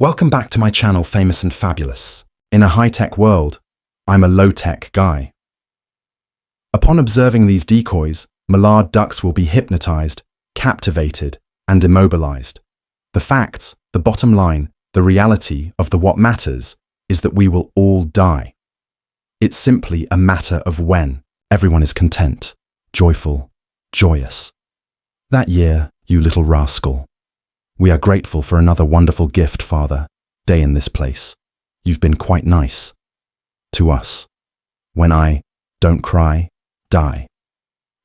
Welcome back to my channel, Famous and Fabulous. In a high-tech world, I'm a low-tech guy. Upon observing these decoys, mallard ducks will be hypnotized, captivated, and immobilized. The facts, the bottom line, the reality of what matters is that we will all die. It's simply a matter of when. Everyone is content, joyful, joyous. That year, you little rascal. We are grateful for another wonderful gift, Father, day in this place. You've been quite nice to us. When I don't cry, die.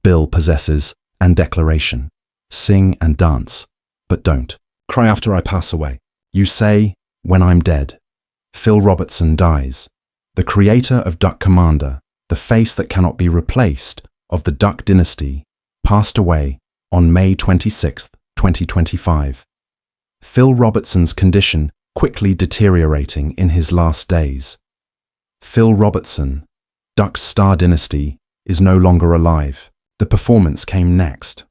Bill possesses and declaration. Sing and dance, but don't cry after I pass away. You say, when I'm dead. Phil Robertson dies. The creator of Duck Commander, the face that cannot be replaced of the Duck Dynasty, passed away on May 26, 2025. Phil Robertson's condition quickly deteriorating in his last days. Phil Robertson, Duck's star dynasty, is no longer alive. The performance came next.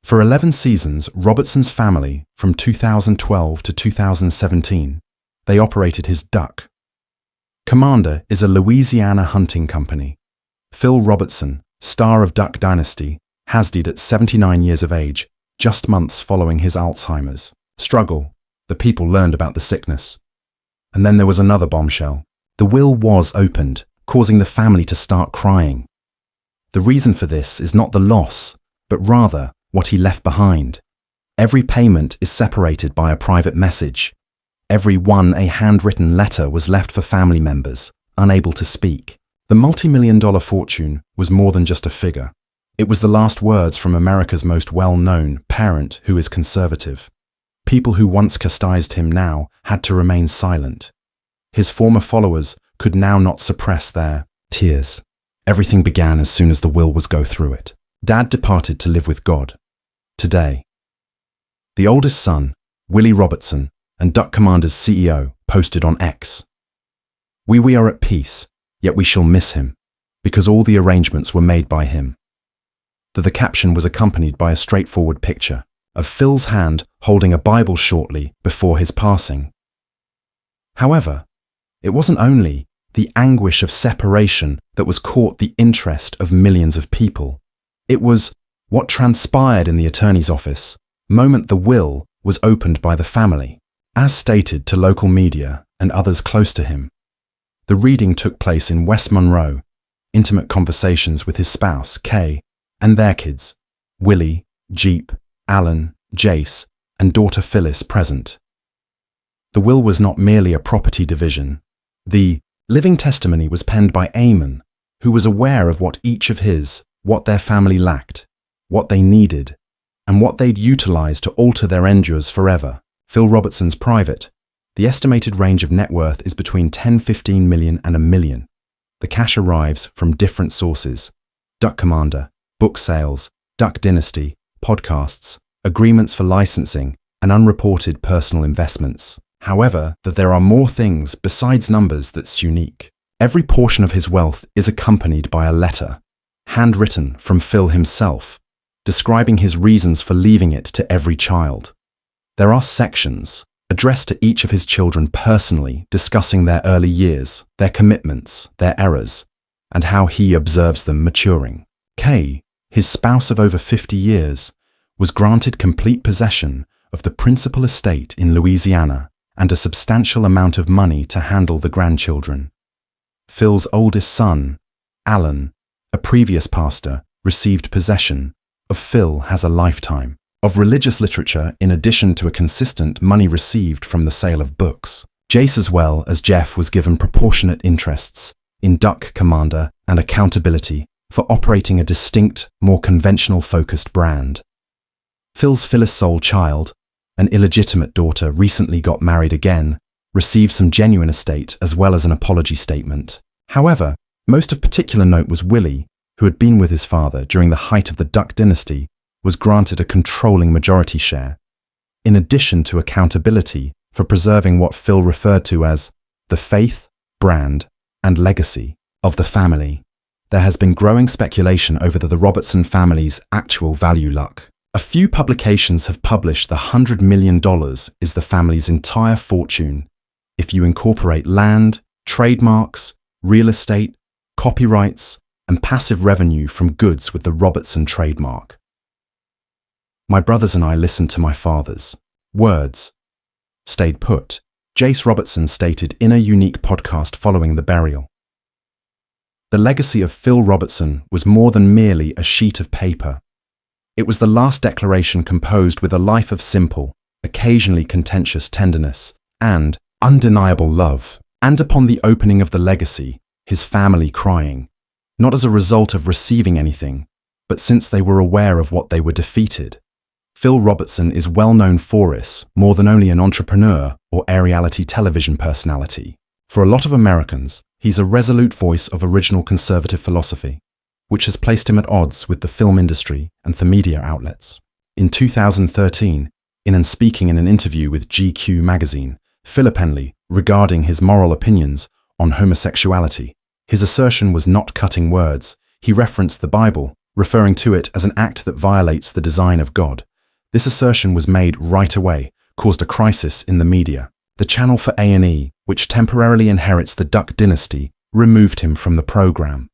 For 11 seasons, Robertson's family, from 2012 to 2017, they operated his Duck Commander is a Louisiana hunting company. Phil Robertson, star of Duck Dynasty, has died at 79 years of age, just months following his Alzheimer's struggle. The people learned about the sickness. And then there was another bombshell. The will was opened, causing the family to start crying. The reason for this is not the loss, but rather what he left behind. Every payment is separated by a private message. Every one a handwritten letter was left for family members, unable to speak. The multi-million-dollar fortune was more than just a figure. It was the last words from America's most well-known parent who is conservative. People who once chastised him now had to remain silent. His former followers could now not suppress their tears. Everything began as soon as the will was go through it. Dad departed to live with God. Today, the oldest son, Willie Robertson, and Duck Commander's CEO posted on X. We are at peace, yet we shall miss him, because all the arrangements were made by him. The caption was accompanied by a straightforward picture of Phil's hand holding a Bible shortly before his passing. However, it wasn't only the anguish of separation that was caught the interest of millions of people. It was what transpired in the attorney's office, moment the will was opened by the family. As stated to local media and others close to him, the reading took place in West Monroe, intimate conversations with his spouse, Kay, and their kids, Willie, Jeep, Alan, Jace, and daughter Phyllis present. The will was not merely a property division. The living testimony was penned by Eamon, who was aware of what their family lacked, what they needed, and what they'd utilize to alter their endures forever. Phil Robertson's private. The estimated range of net worth is between 10-15 million and $1 million. The cash arrives from different sources: Duck Commander, book sales, Duck Dynasty, podcasts, agreements for licensing, and unreported personal investments. However, that there are more things besides numbers that's unique. Every portion of his wealth is accompanied by a letter, handwritten from Phil himself, describing his reasons for leaving it to every child. There are sections addressed to each of his children personally, discussing their early years, their commitments, their errors, and how he observes them maturing. Kay, his spouse of over 50 years, was granted complete possession of the principal estate in Louisiana and a substantial amount of money to handle the grandchildren. Phil's oldest son, Alan, a previous pastor, received possession of Phil has a lifetime of religious literature in addition to a consistent money received from the sale of books. Jace as well as Jeff was given proportionate interests in Duck Commander and accountability for operating a distinct, more conventional focused brand. Phil's Phyllis sole child, an illegitimate daughter recently got married again, received some genuine estate as well as an apology statement. However, most of particular note was Willie, who had been with his father during the height of the Duck Dynasty, was granted a controlling majority share, in addition to accountability for preserving what Phil referred to as the faith, brand, and legacy of the family. There has been growing speculation over the Robertson family's actual value luck. A few publications have published the $100 million is the family's entire fortune if you incorporate land, trademarks, real estate, copyrights, and passive revenue from goods with the Robertson trademark. My brothers and I listened to my father's words. Stayed put, Jace Robertson stated in a unique podcast following the burial. The legacy of Phil Robertson was more than merely a sheet of paper. It was the last declaration composed with a life of simple, occasionally contentious tenderness, and undeniable love. And upon the opening of the legacy, his family crying, not as a result of receiving anything, but since they were aware of what they were defeated. Phil Robertson is well known for this, more than only an entrepreneur or a reality television personality. For a lot of Americans, he's a resolute voice of original conservative philosophy, which has placed him at odds with the film industry and the media outlets. In 2013, speaking in an interview with GQ magazine, Philippenly, regarding his moral opinions on homosexuality, his assertion was not cutting words. He referenced the Bible, referring to it as an act that violates the design of God. This assertion was made right away, caused a crisis in the media. The channel for A&E, which temporarily inherits the Duck Dynasty, removed him from the program.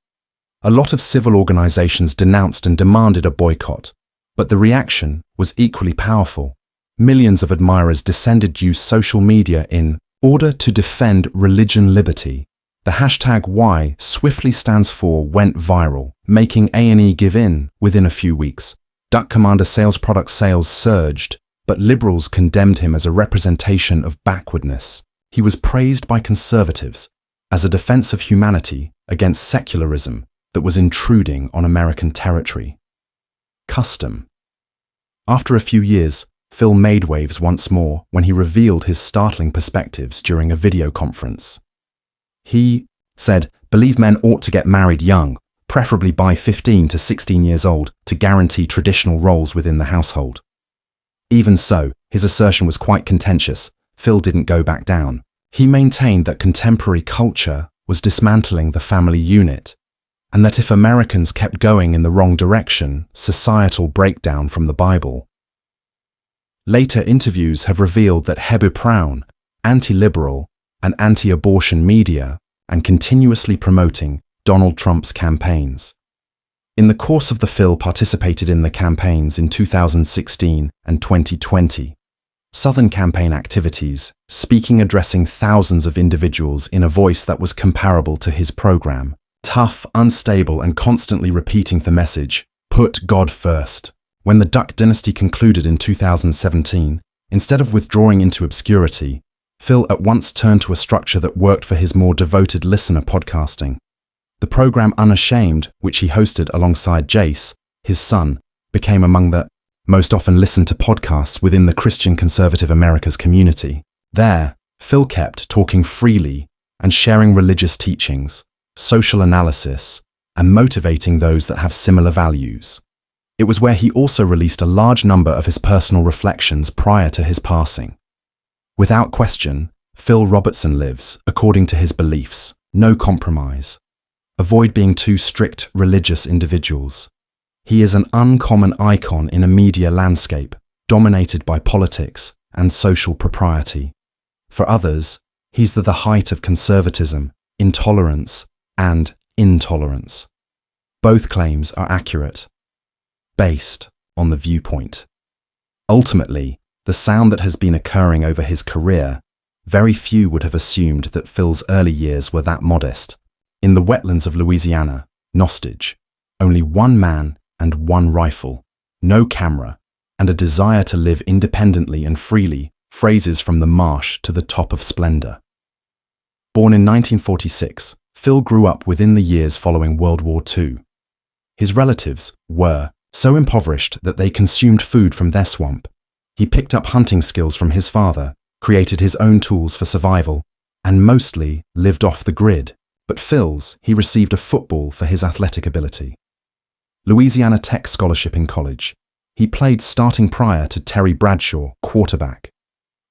A lot of civil organizations denounced and demanded a boycott, but the reaction was equally powerful. Millions of admirers descended use social media in order to defend religion liberty. The hashtag Y swiftly stands for went viral, making A&E give in within a few weeks. Duck Commander sales product sales surged, but liberals condemned him as a representation of backwardness. He was praised by conservatives as a defense of humanity against secularism that was intruding on American territory. Custom. After a few years, Phil made waves once more when he revealed his startling perspectives during a video conference. He said, "Believe men ought to get married young, preferably by 15 to 16 years old, to guarantee traditional roles within the household." Even so, his assertion was quite contentious. Phil didn't go back down. He maintained that contemporary culture was dismantling the family unit, and that if Americans kept going in the wrong direction, societal breakdown from the Bible. Later interviews have revealed that Hebu Brown, anti-liberal and anti-abortion media, and continuously promoting Donald Trump's campaigns. In the course of the Phil participated in the campaigns in 2016 and 2020. Southern campaign activities, speaking addressing thousands of individuals in a voice that was comparable to his program. Tough, unstable, and constantly repeating the message, put God first. When the Duck Dynasty concluded in 2017, instead of withdrawing into obscurity, Phil at once turned to a structure that worked for his more devoted listener podcasting. The program Unashamed, which he hosted alongside Jace, his son, became among the most often listened to podcasts within the Christian conservative America's community. There, Phil kept talking freely and sharing religious teachings, social analysis, and motivating those that have similar values. It was where he also released a large number of his personal reflections prior to his passing. Without question, Phil Robertson lives according to his beliefs, no compromise. Avoid being too strict religious individuals. He is an uncommon icon in a media landscape dominated by politics and social propriety. For others, he's the height of conservatism, intolerance, and intolerance. Both claims are accurate, based on the viewpoint. Ultimately, the sound that has been occurring over his career, very few would have assumed that Phil's early years were that modest. In the wetlands of Louisiana, Nostage, only one man and one rifle, no camera, and a desire to live independently and freely, phrases from the marsh to the top of splendor. Born in 1946, Phil grew up within the years following World War II. His relatives were so impoverished that they consumed food from their swamp. He picked up hunting skills from his father, created his own tools for survival, and mostly lived off the grid. But he received a football for his athletic ability. Louisiana Tech scholarship in college. He played starting prior to Terry Bradshaw, quarterback,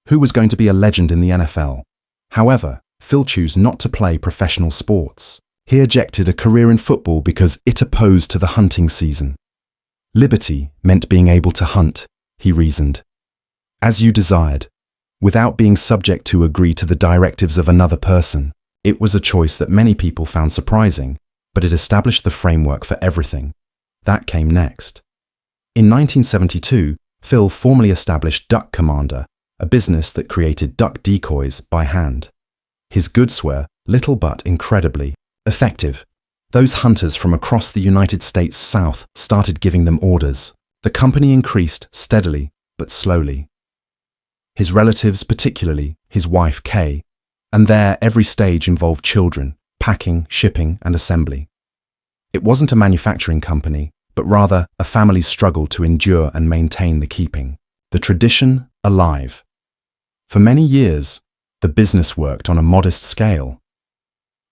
who was going to be a legend in the NFL. However, Phil chose not to play professional sports. He ejected a career in football because it opposed to the hunting season. Liberty meant being able to hunt, he reasoned, as you desired, without being subject to agree to the directives of another person. It was a choice that many people found surprising, but it established the framework for everything. That came next. In 1972, Phil formally established Duck Commander, a business that created duck decoys by hand. His goods were little but incredibly effective. Those hunters from across the United States South started giving them orders. The company increased steadily but slowly. His relatives, particularly his wife Kay, and their every stage involved children, packing, shipping, and assembly. It wasn't a manufacturing company, but rather a family's struggle to endure and maintain the keeping the tradition alive. For many years, the business worked on a modest scale.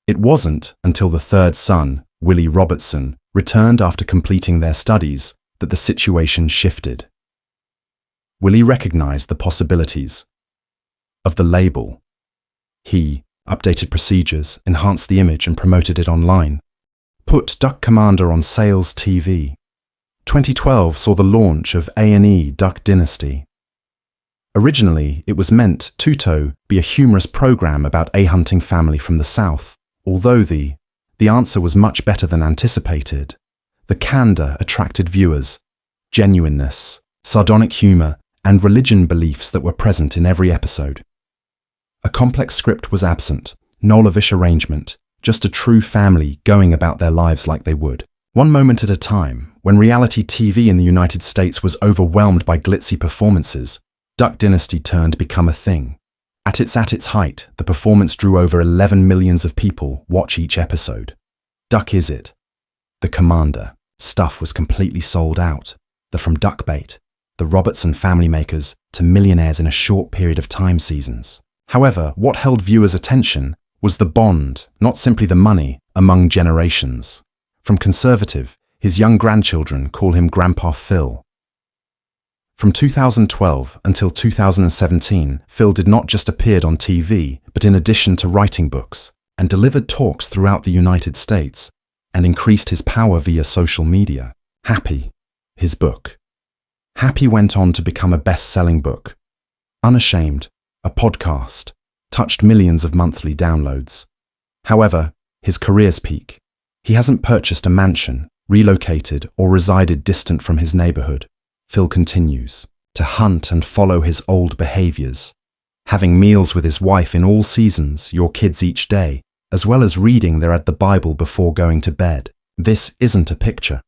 It wasn't until the third son, Willie Robertson, returned after completing their studies that the situation shifted. Willie recognized the possibilities of the label. He updated procedures, enhanced the image, and promoted it online. Put Duck Commander on Sales TV. 2012 saw the launch of A&E Duck Dynasty. Originally, it was meant to be a humorous program about a hunting family from the South. Although the answer was much better than anticipated. The candor attracted viewers, genuineness, sardonic humor, and religion beliefs that were present in every episode. A complex script was absent, no lavish arrangement, just a true family going about their lives like they would. One moment at a time, when reality TV in the United States was overwhelmed by glitzy performances, Duck Dynasty turned to become a thing. At its height, the performance drew over 11 million people watch each episode. Duck Is It? The Commander. Stuff was completely sold out. From duck bait, the Robertson family makers, to millionaires in a short period of time seasons. However, what held viewers' attention was the bond, not simply the money, among generations. From conservative, his young grandchildren call him Grandpa Phil. From 2012 until 2017, Phil did not just appear on TV, but in addition to writing books, and delivered talks throughout the United States, and increased his power via social media. Happy, his book. Happy went on to become a best-selling book. Unashamed, a podcast, touched millions of monthly downloads. However, his career's peak. He hasn't purchased a mansion, relocated, or resided distant from his neighborhood. Phil continues to hunt and follow his old behaviors, having meals with his wife in all seasons, your kids each day, as well as reading the Bible before going to bed. This isn't a picture.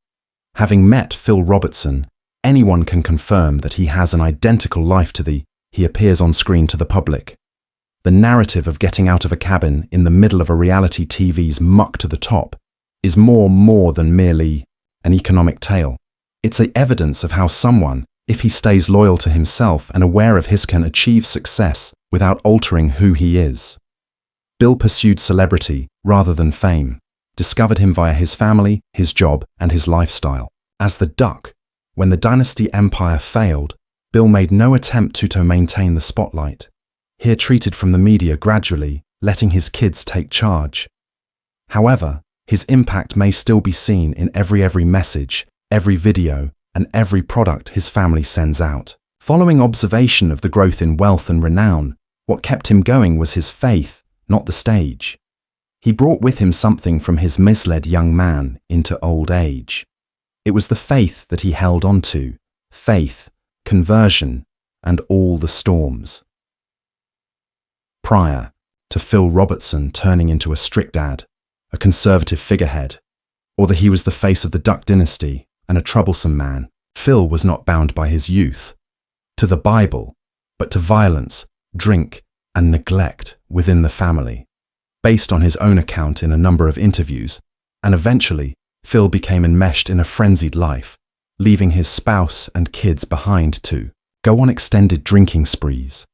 Having met Phil Robertson, anyone can confirm that he has an identical life to he appears on screen to the public. The narrative of getting out of a cabin in the middle of a reality TV's muck to the top is more than merely an economic tale. It's the evidence of how someone, if he stays loyal to himself and aware of his, can achieve success without altering who he is. Bill pursued celebrity rather than fame, discovered him via his family, his job, and his lifestyle. As the Duck, when the dynasty empire failed, Bill made no attempt to maintain the spotlight. He retreated from the media gradually, letting his kids take charge. However, his impact may still be seen in every message, every video, and every product his family sends out. Following observation of the growth in wealth and renown, what kept him going was his faith, not the stage. He brought with him something from his misled young man into old age. It was the faith that he held on to, faith, conversion, and all the storms. Prior to Phil Robertson turning into a strict dad, a conservative figurehead, or that he was the face of the Duck Dynasty and a troublesome man, Phil was not bound by his youth to the Bible, but to violence, drink, and neglect within the family. Based on his own account in a number of interviews, and eventually, Phil became enmeshed in a frenzied life, leaving his spouse and kids behind to go on extended drinking sprees.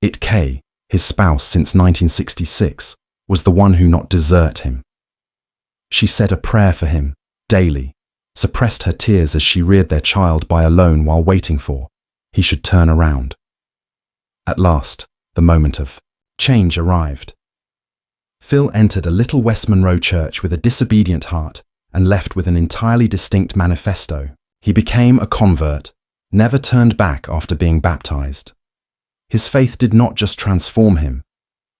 Kay, his spouse since 1966, was the one who not desert him. She said a prayer for him daily, suppressed her tears as she reared their child by alone while waiting for he should turn around. At last, the moment of change arrived. Phil entered a little West Monroe church with a disobedient heart and left with an entirely distinct manifesto. He became a convert, never turned back after being baptized. His faith did not just transform him,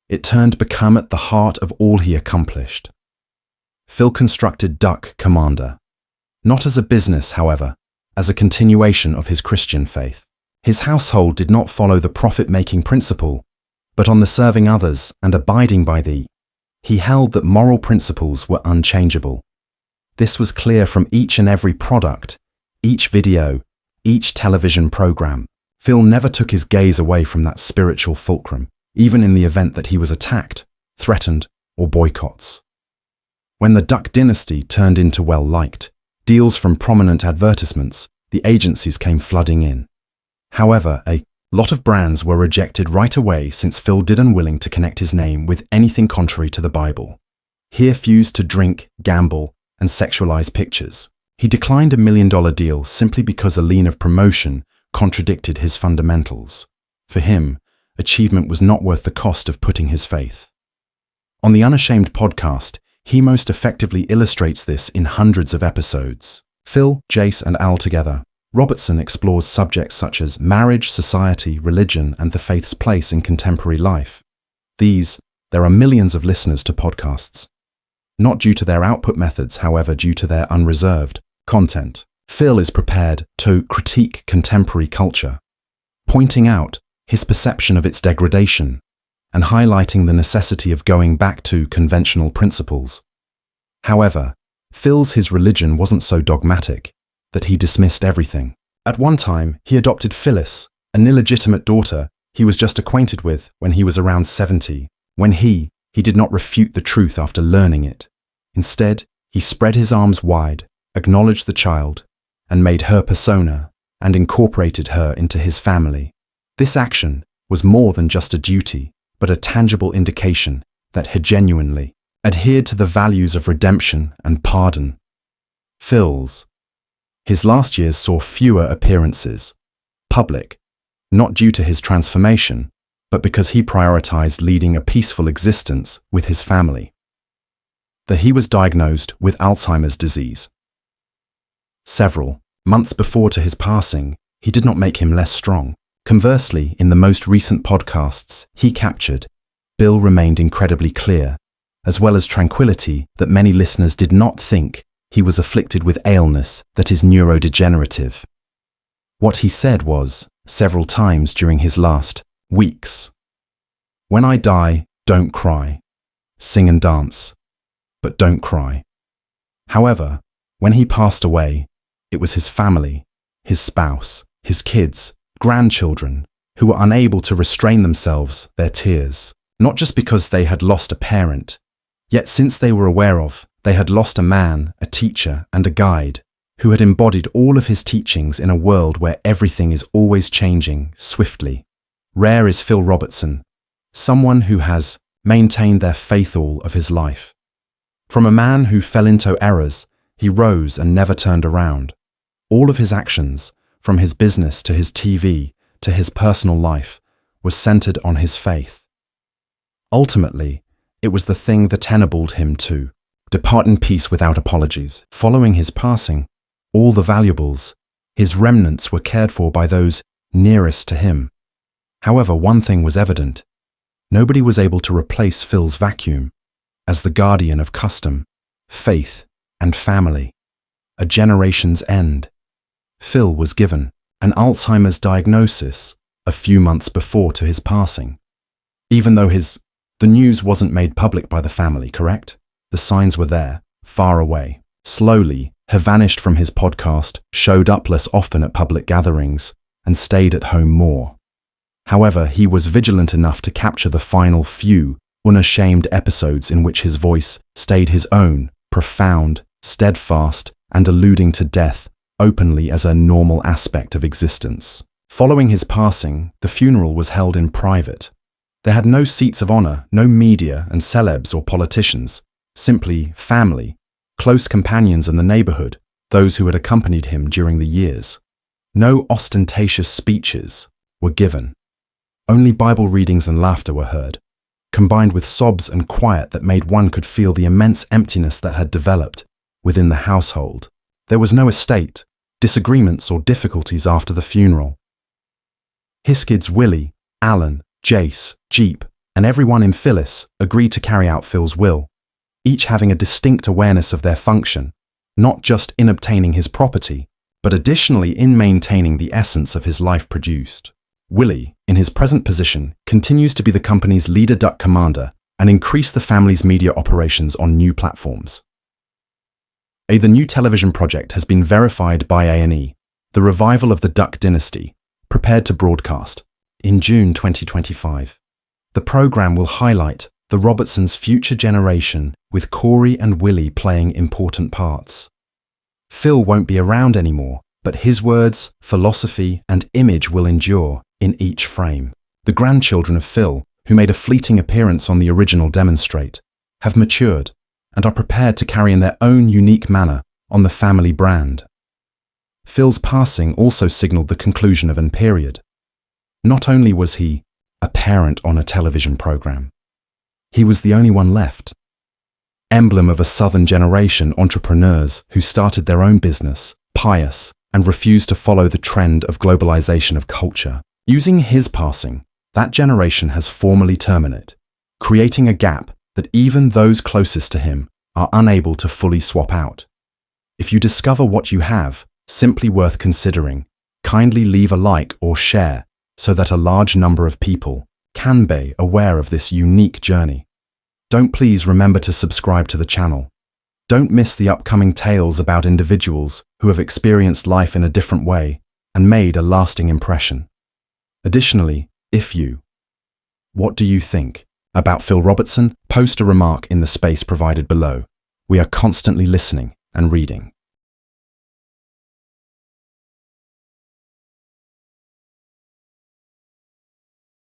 it turned become at the heart of all he accomplished. Phil constructed Duck Commander, not as a business, however, as a continuation of his Christian faith. His household did not follow the profit-making principle, but on the serving others and abiding by thee. He held that moral principles were unchangeable. This was clear from each and every product, each video, each television program. Phil never took his gaze away from that spiritual fulcrum, even in the event that he was attacked, threatened, or boycotts. When the Duck Dynasty turned into well-liked deals from prominent advertisements, the agencies came flooding in. However, a lot of brands were rejected right away since Phil did unwilling to connect his name with anything contrary to the Bible. He refused to drink, gamble, and sexualize pictures. He declined $1 million deal simply because a lean of promotion contradicted his fundamentals. For him, achievement was not worth the cost of putting his faith. On the Unashamed podcast, he most effectively illustrates this in hundreds of episodes. Phil, Jace, and Al together. Robertson explores subjects such as marriage, society, religion, and the faith's place in contemporary life. There are millions of listeners to podcasts. Not due to their output methods, however, due to their unreserved content. Phil is prepared to critique contemporary culture, pointing out his perception of its degradation and highlighting the necessity of going back to conventional principles. However, his religion wasn't so dogmatic that he dismissed everything. At one time, he adopted Phyllis, an illegitimate daughter he was just acquainted with when he was around 70, when he did not refute the truth after learning it. Instead, he spread his arms wide, acknowledged the child, and made her persona and incorporated her into his family. This action was more than just a duty, but a tangible indication that he genuinely adhered to the values of redemption and pardon. His last years saw fewer appearances, public, not due to his transformation, but because he prioritized leading a peaceful existence with his family. He was diagnosed with Alzheimer's disease. Several months before to his passing, he did not make him less strong. Conversely, in the most recent podcasts he captured, Bill remained incredibly clear, as well as tranquility that many listeners did not think he was afflicted with illness that is neurodegenerative. What he said was, several times during his last weeks, "When I die, don't cry. Sing and dance, but don't cry." However, when he passed away, it was his family, his spouse, his kids, grandchildren, who were unable to restrain themselves, their tears, not just because they had lost a parent, yet since they were aware of, they had lost a man, a teacher, and a guide, who had embodied all of his teachings in a world where everything is always changing swiftly. Rare is Phil Robertson, someone who has maintained their faith all of his life. From a man who fell into errors, he rose and never turned around. All of his actions, from his business to his TV to his personal life, was centered on his faith. Ultimately, it was the thing that enabled him to depart in peace without apologies. Following his passing, all the valuables, his remnants, were cared for by those nearest to him. However, one thing was evident. Nobody was able to replace Phil's vacuum as the guardian of custom, faith, and family. A generation's end. Phil was given an Alzheimer's diagnosis a few months before to his passing. Even though the news wasn't made public by the family, correct? The signs were there, far away. Slowly, he vanished from his podcast, showed up less often at public gatherings, and stayed at home more. However, he was vigilant enough to capture the final few unashamed episodes in which his voice stayed his own, profound, steadfast, and alluding to death openly as a normal aspect of existence. Following his passing, the funeral was held in private. There had no seats of honor, no media and celebs or politicians, simply family, close companions in the neighborhood, those who had accompanied him during the years. No ostentatious speeches were given. Only Bible readings and laughter were heard, combined with sobs and quiet that made one could feel the immense emptiness that had developed within the household. There was no estate, disagreements or difficulties after the funeral. His kids Willie, Alan, Jace, Jeep, and everyone in Phyllis agreed to carry out Phil's will, each having a distinct awareness of their function, not just in obtaining his property, but additionally in maintaining the essence of his life produced. Willie, in his present position, continues to be the company's leader duck commander and increase the family's media operations on new platforms. The new television project has been verified by A&E, the revival of the Duck Dynasty, prepared to broadcast in June 2025. The program will highlight the Robertsons' future generation, with Corey and Willie playing important parts. Phil won't be around anymore, but his words, philosophy, and image will endure in each frame. The grandchildren of Phil, who made a fleeting appearance on the original Demonstrate, have matured and are prepared to carry in their own unique manner on the family brand. Phil's passing also signaled the conclusion of an period. Not only was he a parent on a television program, he was the only one left. Emblem of a Southern generation entrepreneurs who started their own business, pious, and refused to follow the trend of globalization of culture. Using his passing, that generation has formally terminated, creating a gap that even those closest to him are unable to fully swap out. If you discover what you have, simply worth considering, kindly leave a like or share so that a large number of people can be aware of this unique journey. Don't please remember to subscribe to the channel. Don't miss the upcoming tales about individuals who have experienced life in a different way and made a lasting impression. Additionally, what do you think about Phil Robertson? Post a remark in the space provided below. We are constantly listening and reading.